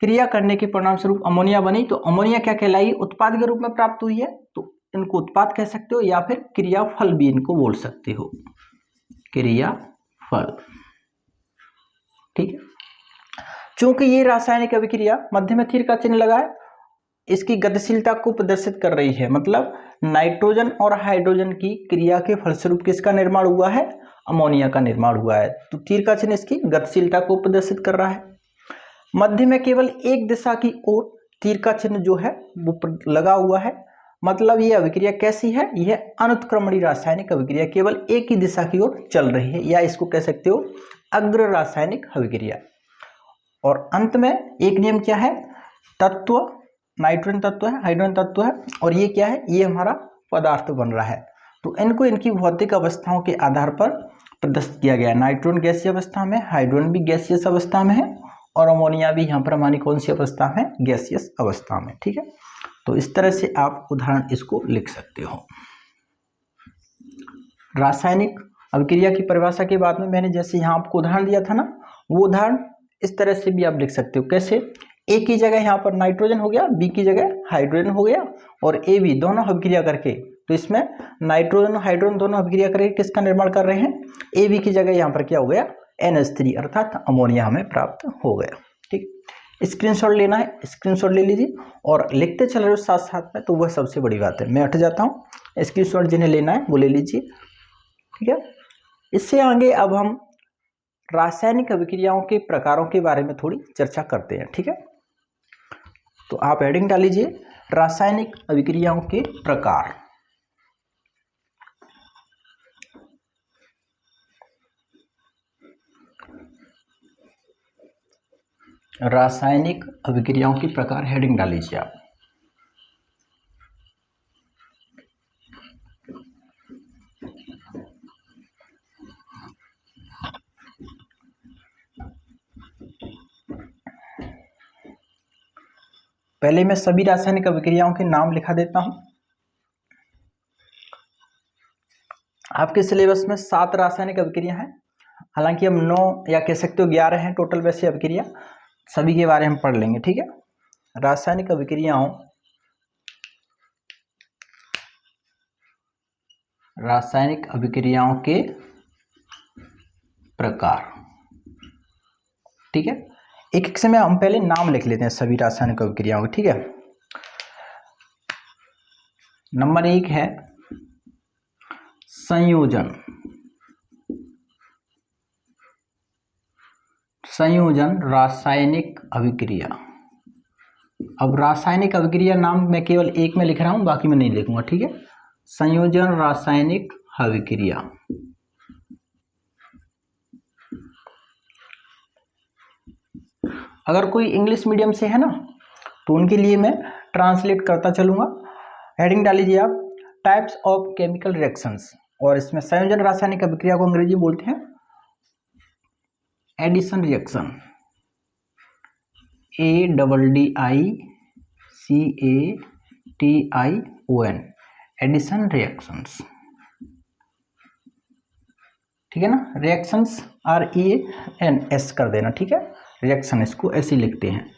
[SPEAKER 1] क्रिया करने के परिणाम स्वरूप अमोनिया बनी, तो अमोनिया क्या कहलाई, उत्पाद के रूप में प्राप्त हुई है, तो इनको उत्पाद कह सकते हो या फिर क्रियाफल भी इनको बोल सकते हो, क्रियाफल, ठीक है। चूंकि ये रासायनिक अभिक्रिया मध्य में तीर का चिन्ह लगा है, इसकी गतिशीलता को प्रदर्शित कर रही है, मतलब नाइट्रोजन और हाइड्रोजन की क्रिया के फलस्वरूप किसका निर्माण हुआ है, अमोनिया का निर्माण हुआ है। तो तीर का चिन्ह इसकी गतिशीलता को प्रदर्शित कर रहा है। मध्य में केवल एक दिशा की ओर तीर का चिन्ह जो है वो लगा हुआ है, मतलब ये अभिक्रिया कैसी है, यह अनुत्क्रमणीय रासायनिक अभिक्रिया केवल एक ही दिशा की ओर चल रही है, या इसको कह सकते हो अग्र रासायनिक अभिक्रिया। और अंत में एक नियम क्या है, तत्व नाइट्रोजन तत्व है, हाइड्रोजन तत्व है, और ये क्या है, ये हमारा पदार्थ बन रहा है। तो इनको इनकी भौतिक अवस्थाओं के आधार पर प्रदर्शित किया गया है। नाइट्रोजन गैसीय अवस्था में, हाइड्रोजन भी गैसीय अवस्था में है, और अमोनिया भी यहाँ पर हमारी कौन सी अवस्था में, गैसीय अवस्था में, ठीक है। तो इस तरह से आप उदाहरण इसको लिख सकते हो। रासायनिक अभिक्रिया की परिभाषा के बाद में मैंने जैसे यहाँ आपको उदाहरण दिया था ना, वो उदाहरण इस तरह से भी आप लिख सकते हो। कैसे, ए की जगह यहाँ पर नाइट्रोजन हो गया, बी की जगह हाइड्रोजन हो गया, और ए बी दोनों अभिक्रिया करके, तो इसमें नाइट्रोजन और हाइड्रोजन दोनों अभिक्रिया करके किसका निर्माण कर रहे हैं, ए बी की जगह यहाँ पर क्या हो गया, NH3 अर्थात अमोनिया हमें प्राप्त हो गया, ठीक। स्क्रीनशॉट लेना है, स्क्रीनशॉट ले लीजिए और लिखते चल रहे हो साथ साथ में, तो वह सबसे बड़ी बात है। मैं हट जाता हूँ, स्क्रीनशॉट जिन्हें लेना है वो ले लीजिए, ठीक है। इससे आगे अब हम रासायनिक अभिक्रियाओं के प्रकारों के बारे में थोड़ी चर्चा करते हैं, ठीक है। तो आप हेडिंग डाल लीजिए, रासायनिक अभिक्रियाओं के प्रकार। रासायनिक अभिक्रियाओं के प्रकार हेडिंग डाल लीजिए आप। पहले मैं सभी रासायनिक अभिक्रियाओं के नाम लिखा देता हूं। आपके सिलेबस में 7 रासायनिक अभिक्रिया हैं, हालांकि हम 9 या कह सकते हो 11 हैं टोटल वैसे अभिक्रिया, सभी के बारे में पढ़ लेंगे, ठीक है। रासायनिक अभिक्रियाओं के प्रकार, ठीक है। एक एक से में हम पहले नाम लिख लेते हैं सभी रासायनिक अभिक्रियाओं के, ठीक है। नंबर 1 है संयोजन। संयोजन रासायनिक अभिक्रिया। अब रासायनिक अभिक्रिया नाम मैं केवल एक में लिख रहा हूं, बाकी मैं नहीं लिखूंगा, ठीक है। संयोजन रासायनिक अभिक्रिया। अगर कोई इंग्लिश मीडियम से है ना, तो उनके लिए मैं ट्रांसलेट करता चलूंगा। हेडिंग डाल लीजिए आप, टाइप्स ऑफ केमिकल रिएक्शंस, और इसमें संयोजन रासायनिक अभिक्रिया को अंग्रेजी में बोलते हैं addition reaction, ADDICATION, addition reactions, ठीक है ना। रिएक्शंस REANS कर देना, ठीक है। रिएक्शन इसको ऐसे लिखते हैं।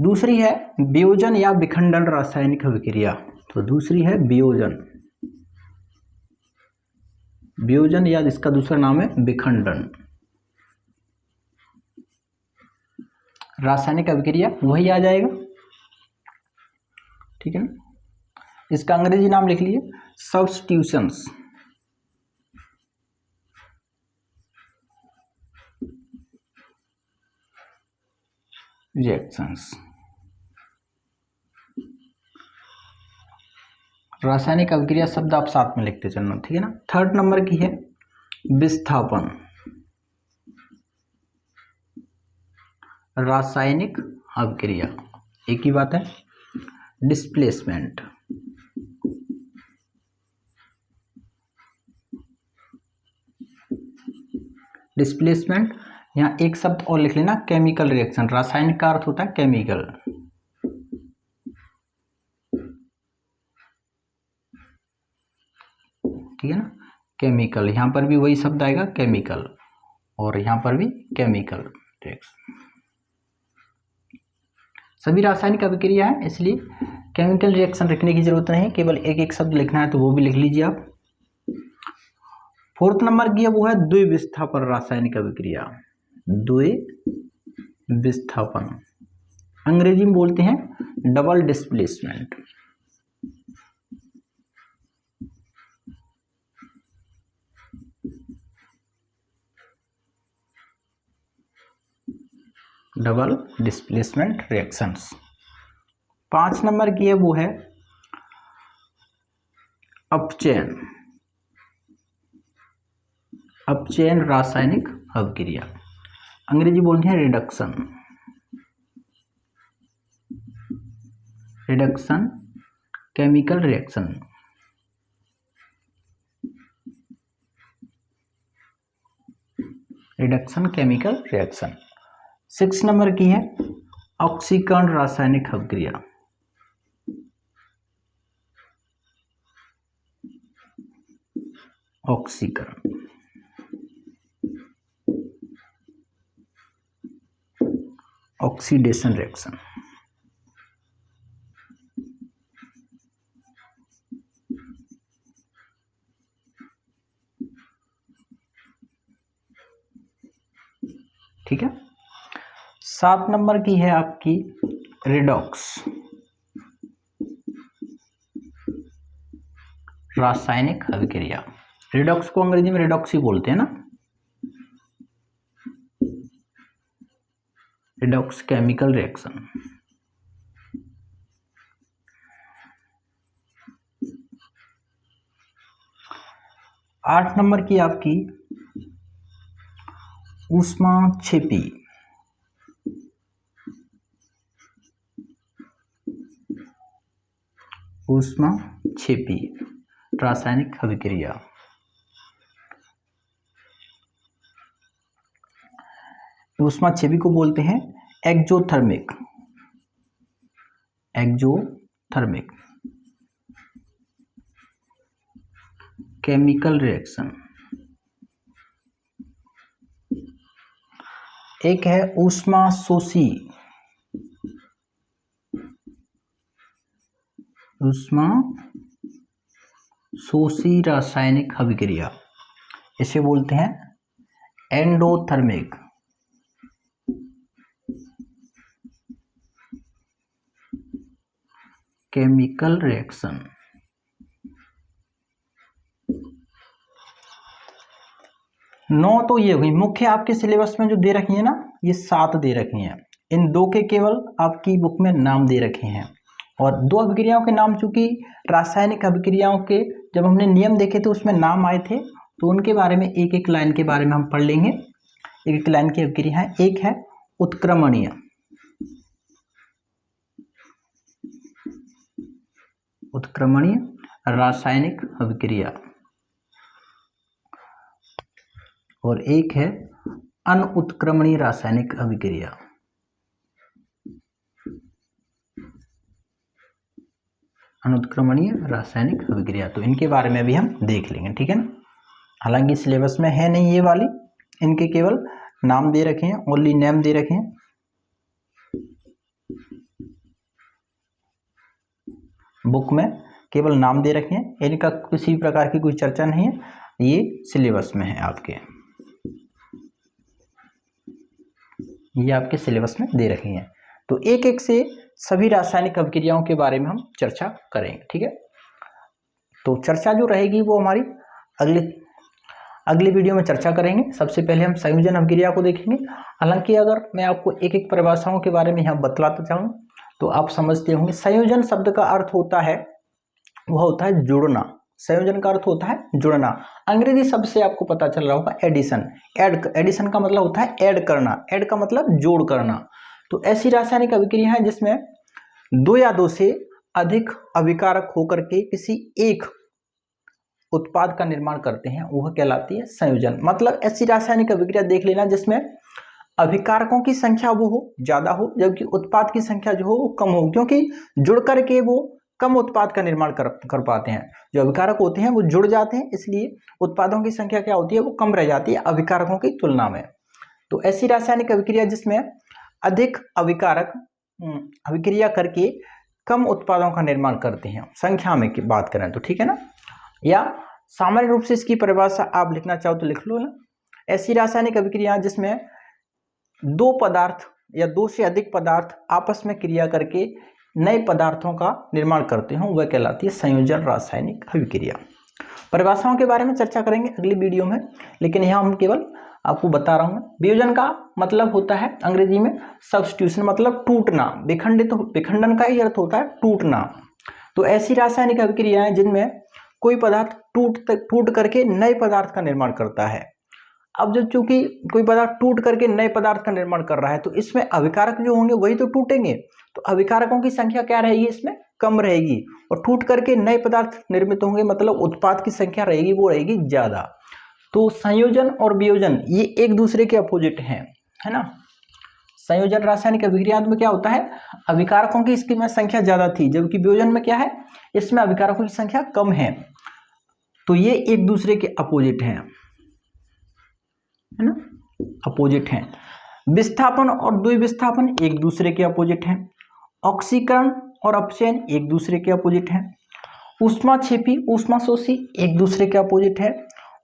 [SPEAKER 1] दूसरी है वियोजन या विखंडन रासायनिक अभिक्रिया। तो दूसरी है वियोजन, वियोजन या जिसका दूसरा नाम है विखंडन रासायनिक अभिक्रिया, वही आ जाएगा, ठीक है ना। इसका अंग्रेजी नाम लिख लीजिए सब्स्टिट्यूशंस, रिएक्शंस। रासायनिक अभिक्रिया शब्द आप साथ में लिखते चलना, ठीक है ना। थर्ड नंबर की है विस्थापन रासायनिक अभिक्रिया, एक ही बात है। डिस्प्लेसमेंट, डिस्प्लेसमेंट यहाँ एक शब्द और लिख लेना केमिकल रिएक्शन। रासायनिक का अर्थ होता है केमिकल, ठीक है ना। केमिकल, यहां पर भी वही शब्द आएगा केमिकल, और यहां पर भी केमिकल रिएक्शन। सभी रासायनिक अभिक्रिया है, इसलिए केमिकल रिएक्शन लिखने की जरूरत नहीं है, केवल एक एक शब्द लिखना है तो वो भी लिख लीजिए आप। फोर्थ नंबर की है वो है द्विविस्थापन रासायनिक अभिक्रिया। द्विविस्थापन अंग्रेजी में बोलते हैं double displacement. Double displacement reactions. 5 number की है वो है अपचयन, अपचयन रासायनिक अभिक्रिया, अंग्रेजी बोलते हैं reduction, reduction chemical reaction. Reduction chemical reaction. 6 number की है ऑक्सीकरण रासायनिक अभिक्रिया, ऑक्सीकरण, ऑक्सीडेशन रिएक्शन। ठीक है। 7 नंबर की है आपकी रिडॉक्स रासायनिक अभिक्रिया। रिडॉक्स को अंग्रेजी में रिडॉक्स ही बोलते हैं ना। Redox chemical reaction. आठ नंबर की आपकी ऊष्माक्षेपी ऊष्माक्षेपी रासायनिक अभिक्रिया। ऊष्माक्षेपी को बोलते हैं एक्जोथर्मिक केमिकल रिएक्शन। एक है ऊष्माशोषी रासायनिक अभिक्रिया, इसे बोलते हैं एंडोथर्मिक केमिकल रिएक्शन। नौ तो ये हुई मुख्य, आपके सिलेबस में जो दे रखी है ना, ये 7 दे रखी हैं। इन 2 के केवल आपकी बुक में नाम दे रखे हैं, और 2 अभिक्रियाओं के नाम, चूंकि रासायनिक अभिक्रियाओं के जब हमने नियम देखे थे उसमें नाम आए थे, तो उनके बारे में एक एक लाइन के बारे में हम पढ़ लेंगे। एक एक लाइन की अभिक्रिया है। एक है उत्क्रमणीय रासायनिक अभिक्रिया, और एक है अनुत्क्रमणीय रासायनिक अभिक्रिया। अनुत्क्रमणीय रासायनिक अभिक्रिया, तो इनके बारे में भी हम देख लेंगे, ठीक है ना। हालांकि सिलेबस में है नहीं ये वाली, इनके केवल नाम दे रखे हैं, ओनली नेम दे रखे हैं। बुक में केवल नाम दे रखे हैं, इनका किसी प्रकार की कोई चर्चा नहीं है, ये सिलेबस में है आपके, ये आपके सिलेबस में दे रखी हैं। तो एक एक से सभी रासायनिक अभिक्रियाओं के बारे में हम चर्चा करेंगे, ठीक है। तो चर्चा जो रहेगी वो हमारी अगली वीडियो में चर्चा करेंगे। सबसे पहले हम संयोजन अभिक्रिया को देखेंगे। हालांकि अगर मैं आपको एक एक परिभाषाओं के बारे में यहाँ बतलाता चाहूँ तो आप समझते होंगे। संयोजन शब्द का अर्थ होता है, वह होता है जुड़ना। संयोजन का अर्थ होता है जुड़ना। अंग्रेजी शब्द से आपको पता चल रहा होगा एडिशन। एडिशन का मतलब होता है ऐड करना, ऐड का मतलब जोड़ करना। तो ऐसी रासायनिक अभिक्रिया है जिसमें 2 या 2 से अधिक अभिकारक होकर के किसी एक उत्पाद का निर्माण करते हैं, वह कहलाती है संयोजन। मतलब ऐसी रासायनिक अभिक्रिया देख लेना जिसमें अभिकारकों की संख्या वो हो ज्यादा हो, जबकि उत्पाद की संख्या जो हो वो कम हो, क्योंकि जुड़ करके वो कम उत्पाद का निर्माण कर पाते हैं। जो अभिकारक होते हैं वो जुड़ जाते हैं, इसलिए उत्पादों की संख्या क्या होती है, वो कम रह जाती है अभिकारकों की तुलना में। तो ऐसी रासायनिक अभिक्रिया जिसमें अधिक अभिकारक अभिक्रिया करके कम उत्पादों का निर्माण करते हैं, संख्या में की बात करें तो, ठीक है ना। या सामान्य रूप से इसकी परिभाषा आप लिखना चाहो तो लिख लो ना। ऐसी रासायनिक अभिक्रिया जिसमें 2 पदार्थ या 2 से अधिक पदार्थ आपस में क्रिया करके नए पदार्थों का निर्माण करते हो, वह कहलाती है संयोजन रासायनिक अभिक्रिया। परिभाषाओं के बारे में चर्चा करेंगे अगली वीडियो में, लेकिन यहाँ हम केवल आपको बता रहा हूँ। वियोजन का मतलब होता है अंग्रेजी में सब्स्टिट्यूशन, मतलब टूटना। विखंडन का ही अर्थ होता है टूटना। तो ऐसी रासायनिक अभिक्रियाएं जिनमें कोई पदार्थ टूट करके नए पदार्थ का निर्माण करता है। अब जो चूंकि कोई पदार्थ टूट करके नए पदार्थ का निर्माण कर रहा है, तो इसमें अभिकारक जो होंगे वही तो टूटेंगे, तो अभिकारकों की संख्या क्या रहेगी, इसमें कम रहेगी। और टूट करके नए पदार्थ निर्मित होंगे, मतलब उत्पाद की संख्या रहेगी वो रहेगी ज्यादा। तो संयोजन और वियोजन ये एक दूसरे के अपोजिट हैं, है ना। संयोजन रासायनिक अभिक्रिया में क्या होता है, अभिकारकों की इसकी में संख्या ज्यादा थी, जबकि वियोजन में क्या है, इसमें अभिकारकों की संख्या कम है। तो ये एक दूसरे के अपोजिट हैं, है ना, अपोजिट हैं। विस्थापन और द्विविस्थापन एक दूसरे के अपोजिट हैं। ऑक्सीकरण और अपचयन एक दूसरे के अपोजिट हैं। ऊष्माक्षेपी ऊष्माशोषी एक दूसरे के अपोजिट है।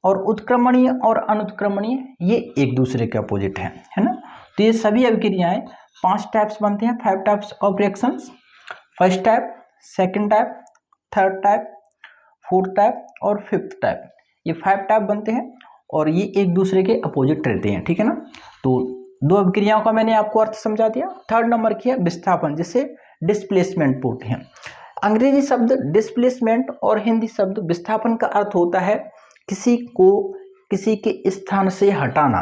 [SPEAKER 1] और उत्क्रमणीय और अनुत्क्रमणीय ये एक दूसरे के अपोजिट है ना। तो ये सभी अभिक्रियाएं 5 टाइप्स बनते हैं, 5 types of reactions. First type, second type, third type, fourth type और फिफ्थ टाइप, ये 5 टाइप बनते हैं और ये एक दूसरे के अपोजिट रहते हैं, ठीक है ना। तो 2 अभिक्रियाओं का मैंने आपको अर्थ समझा दिया। थर्ड नंबर की है विस्थापन, जिसे डिस्प्लेसमेंट बोलते हैं। अंग्रेजी शब्द डिस्प्लेसमेंट और हिंदी शब्द विस्थापन का अर्थ होता है किसी को किसी के स्थान से हटाना,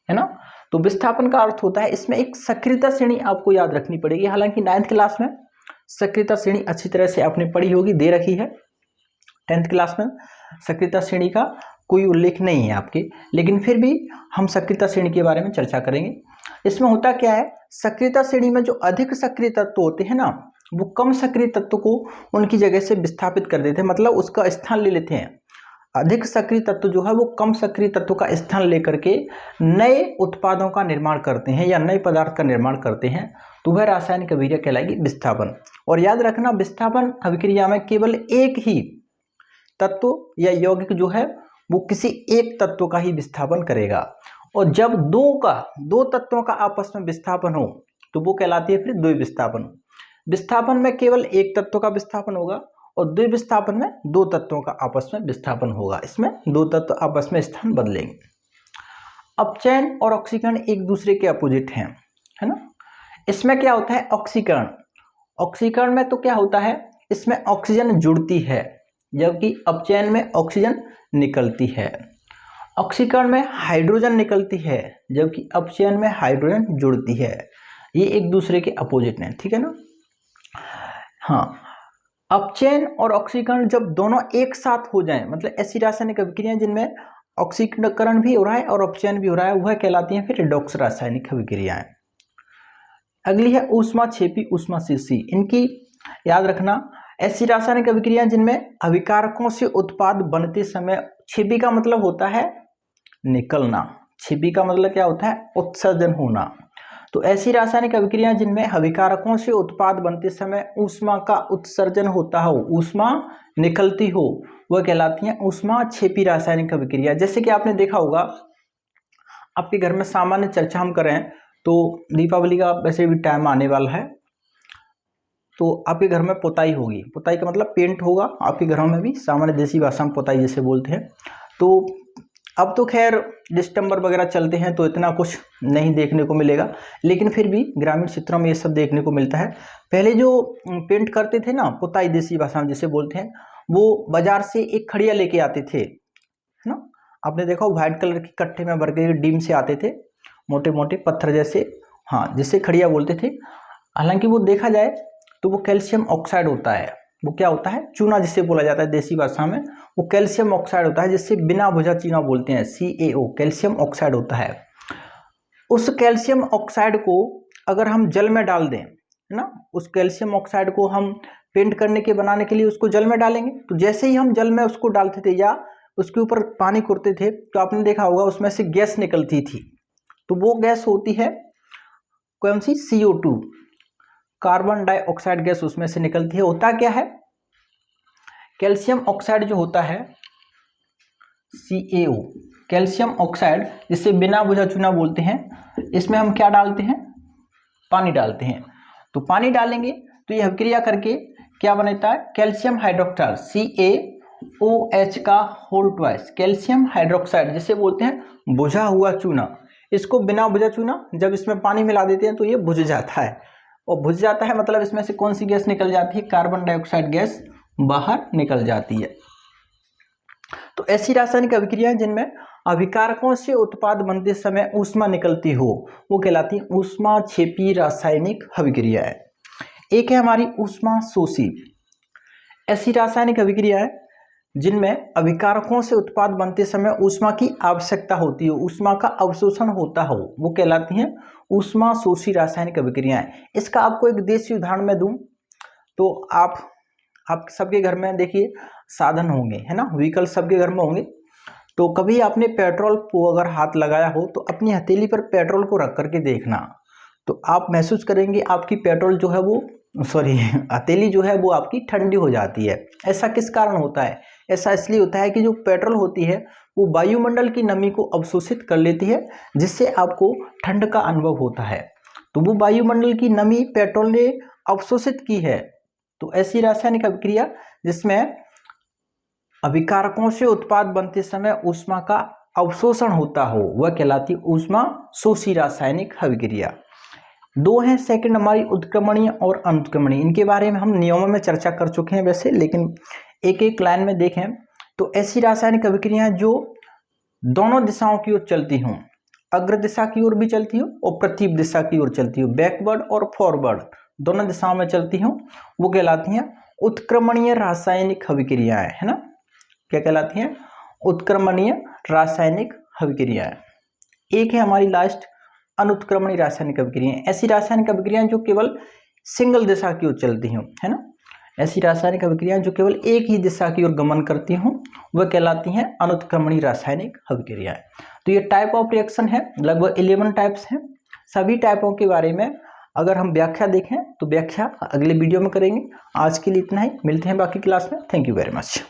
[SPEAKER 1] है ना। तो विस्थापन का अर्थ होता है, इसमें एक सक्रियता श्रेणी आपको याद रखनी पड़ेगी। हालांकि 9th क्लास में सक्रियता श्रेणी अच्छी तरह से आपने पढ़ी होगी, दे रखी है 10th क्लास में। सक्रियता श्रेणी का कोई उल्लेख नहीं है आपके, लेकिन फिर भी हम सक्रियता श्रेणी के बारे में चर्चा करेंगे। इसमें होता क्या है, सक्रियता श्रेणी में जो अधिक सक्रिय तत्व होते हैं ना, वो कम सक्रिय तत्व को उनकी जगह से विस्थापित कर देते हैं, मतलब उसका स्थान ले लेते हैं। अधिक सक्रिय तत्व जो है वो कम सक्रिय तत्व का स्थान लेकर के नए उत्पादों का निर्माण करते हैं या नए पदार्थ का निर्माण करते हैं, तो वह रासायनिक अभिक्रिया कहलाएगी विस्थापन। और याद रखना, विस्थापन अभिक्रिया में केवल एक ही तत्व या यौगिक जो है वो किसी एक तत्व का ही विस्थापन करेगा, और जब दो तत्वों का आपस में विस्थापन हो तो वो कहलाती है फिर द्विविस्थापन। विस्थापन में केवल एक तत्व का विस्थापन होगा और द्विविस्थापन में दो तत्वों का आपस में विस्थापन होगा। इसमें दो तत्व आपस में स्थान बदलेंगे। अपचयन और ऑक्सीकरण एक दूसरे के अपोजिट हैं, है ना। इसमें क्या होता है, ऑक्सीकरण में तो क्या होता है, इसमें ऑक्सीजन जुड़ती है, जबकि अपचयन में ऑक्सीजन निकलती है। ऑक्सीकरण में हाइड्रोजन निकलती है, जबकि अपचयन में हाइड्रोजन जुड़ती है। ये एक दूसरे के अपोजिट हैं, ठीक है ना। हाँ, अपचयन और ऑक्सीकरण जब दोनों एक साथ हो जाएं, मतलब ऐसी रासायनिक अभिक्रियाएं जिनमें ऑक्सीकरण भी हो रहा है और अपचयन भी हो रहा है, वह कहलाती हैं फिर रिडॉक्स रासायनिक अभिक्रियाएं। अगली है ऊष्माक्षेपी ऊष्माशीर्षी। इनकी याद रखना, ऐसी रासायनिक अभिक्रियाएं जिनमें अभिकारकों से उत्पाद बनते समय, क्षेपी का मतलब होता है निकलना, क्षेपी का मतलब क्या होता है, उत्सर्जन होना। तो ऐसी रासायनिक अभिक्रियाएं जिनमें अभिकारकों से उत्पाद बनते समय ऊष्मा का उत्सर्जन होता हो, ऊष्मा निकलती हो, वह कहलाती हैं ऊष्माक्षेपी रासायनिक अभिक्रिया। जैसे कि आपने देखा होगा, आपके घर में सामान्य चर्चा हम करें तो दीपावली का वैसे भी टाइम आने वाला है, तो आपके घर में पुताई होगी। पुताई का मतलब पेंट होगा आपके घरों में भी, सामान्य देसी भाषा में पुताई जैसे बोलते हैं। तो अब तो खैर डिस्टेंबर वगैरह चलते हैं तो इतना कुछ नहीं देखने को मिलेगा, लेकिन फिर भी ग्रामीण क्षेत्रों में ये सब देखने को मिलता है। पहले जो पेंट करते थे ना, पुताई देसी भाषा में जिसे बोलते हैं, वो बाजार से एक खड़िया लेके आते थे, है ना। आपने देखा व्हाइट कलर के कट्टे में भर के डीम से आते थे, मोटे मोटे पत्थर जैसे, हाँ, जिसे खड़िया बोलते थे। हालांकि वो देखा जाए तो वो कैल्शियम ऑक्साइड होता है। वो क्या होता है, चूना जिसे बोला जाता है देसी भाषा में, वो कैल्शियम ऑक्साइड होता है, जिससे बिना बुझा चूना बोलते हैं, CaO, कैल्शियम ऑक्साइड होता है। उस कैल्शियम ऑक्साइड को अगर हम जल में डाल दें, है ना, उस कैल्शियम ऑक्साइड को हम पेंट करने के बनाने के लिए उसको जल में डालेंगे, तो जैसे ही हम जल में उसको डालते थे या उसके ऊपर पानी कुरते थे, तो आपने देखा होगा उसमें से गैस निकलती थी। तो वो गैस होती है कौन सी, CO2, कार्बन डाइऑक्साइड गैस उसमें से निकलती है। होता क्या है, कैल्शियम ऑक्साइड जो होता है CaO, कैल्शियम ऑक्साइड, जिसे बिना बुझा चूना बोलते हैं, इसमें हम क्या डालते हैं, पानी डालते हैं। तो पानी डालेंगे तो यह अभिक्रिया करके क्या बनता है, कैल्शियम हाइड्रोक्साइड, CaOH का होल ट्वाइस, कैल्शियम हाइड्रोक्साइड जिसे बोलते हैं बुझा हुआ चूना। इसको बिना बुझा चूना जब इसमें पानी मिला देते हैं तो ये बुझ जाता है, और बुझ जाता है मतलब इसमें से कौन सी गैस निकल जाती है, कार्बन डाइऑक्साइड गैस बाहर निकल जाती है। तो ऐसी रासायनिक अभिक्रियाएं जिनमें अभिकारकों से उत्पाद बनते समय ऊष्मा निकलती हो, वो कहलाती है ऊष्माक्षेपी रासायनिक अभिक्रियाएं। एक है हमारी ऊष्मा शोषी। ऐसी रासायनिक अभिक्रियाएं जिनमें अभिकारकों से उत्पाद बनते समय ऊष्मा की आवश्यकता होती हो, ऊष्मा का अवशोषण होता हो, वो कहलाती हैं ऊष्मा शोषी रासायनिक अभिक्रियाएं। इसका आपको एक देसी उदाहरण मैं दूं तो आप सबके घर में देखिए साधन होंगे, है ना, व्हीकल सबके घर में होंगे। तो कभी आपने पेट्रोल को अगर हाथ लगाया हो तो अपनी हथेली पर पेट्रोल को रख करके देखना, तो आप महसूस करेंगे आपकी पेट्रोल जो है वो हथेली जो है वो आपकी ठंडी हो जाती है। ऐसा किस कारण होता है, ऐसा इसलिए होता है कि जो पेट्रोल होती है वो वायुमंडल की नमी को अवशोषित कर लेती है, जिससे आपको ठंड का अनुभव होता है। तो वो वायुमंडल की नमी पेट्रोल ने अवशोषित की है। तो ऐसी रासायनिक अभिक्रिया जिसमें अभिकारकों से उत्पाद बनते समय ऊष्मा का अवशोषण होता हो, वह कहलाती ऊष्मा शोषी रासायनिक अभिक्रिया। दो हैं सेकंड हमारी उत्क्रमणीय और अनुत्क्रमणीय। इनके बारे में हम नियमों में चर्चा कर चुके हैं वैसे, लेकिन एक एक लाइन में देखें तो ऐसी रासायनिक अभिक्रियाएं जो दोनों दिशाओं की ओर चलती हों, अग्र दिशा की ओर भी चलती हो और प्रतिप दिशा की ओर चलती हो, बैकवर्ड और फॉरवर्ड दोनों दिशाओं में चलती हों, वो कहलाती हैं उत्क्रमणीय रासायनिक अभिक्रियाएं, है ना। क्या कहलाती हैं? उत्क्रमणीय रासायनिक अभिक्रियाएं। एक है हमारी लास्ट अनुत्क्रमणीय रासायनिक अभिक्रियाएं। ऐसी रासायनिक अभिक्रियाएं जो केवल सिंगल दिशा की ओर चलती हों, है ना। ऐसी रासायनिक अभिक्रियाएं जो केवल एक ही दिशा की ओर गमन करती हों वह कहलाती हैं अनुत्क्रमणीय रासायनिक अभिक्रियाएं। तो ये टाइप ऑफ रिएक्शन है, लगभग 11 टाइप्स हैं। सभी टाइपों के बारे में अगर हम व्याख्या देखें तो व्याख्या अगले वीडियो में करेंगे। आज के लिए इतना ही, मिलते हैं बाकी क्लास में। Thank you very much.